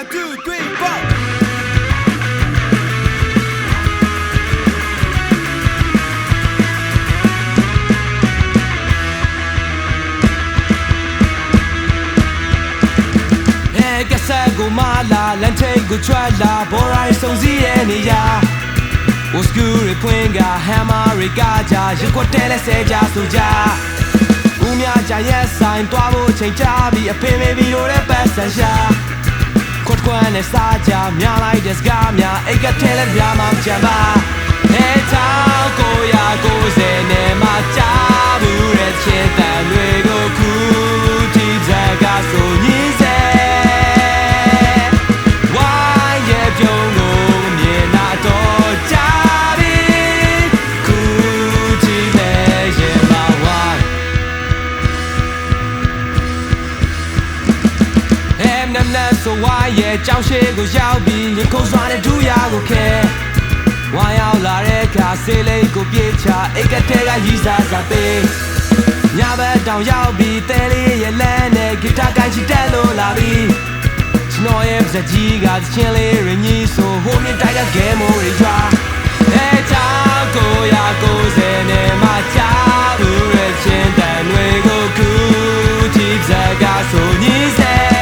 1 2 3 4ကစားကိုမလာလမ်းထိပ်ကိုချွတ်လာဘော်ရိုင်းစုံစည်းရဲ့နေရာဝစကူရပွင့်ကဟမ်မာရီကကြရုပ်ကွက်တဲလဲဆဲကြဆိုကြဦးများကြရဲ့ဆိုင်တွားဖို့ချိန်ကြပြီးအဖေမေဘီတို့ရဲ့ပတ်စံရှာခွတ်ကွန်းနဲ့စားကြများလိုက်တဲ့စကားများအိတ်ကထဲလဲပြမှာကြမ်းပါဟဲ့ချောင်းကိုရကိုစဲနဲ့မှကြားဘူးတဲ့ချင်းတန်တွေကိုခုတီးကြကဆိုညင်းစဲဆိုဝါရဲ့ကြောင်ရှိကိုရောက်ပြီးရင်ခုံစွာတဲ့ဒူးရကိုခဲဝါရောက်လာတဲ့အခါဆေးလိပ်ကိုပြေးချအိတ်ကထဲကရီးစားစားပေးညဘက်တောင်ရောက်ပြီးတဲလေးရဲ့လမ်းနဲ့ဂီတာကိုင်ချီတက်လို့လာပြီးကျွန်တော်ရဲ့စကြီးကချင်းလေးရင်းကြီးဆိုဟိုမြင့်တိုက်ကဂဲမိုးတွေရွာအဲချောင်းကိုရကိုစဲနဲ့မှချဘူးရဲ့ချင်းတန်တွေကိုကူတီးစကားဆိုညီစဲ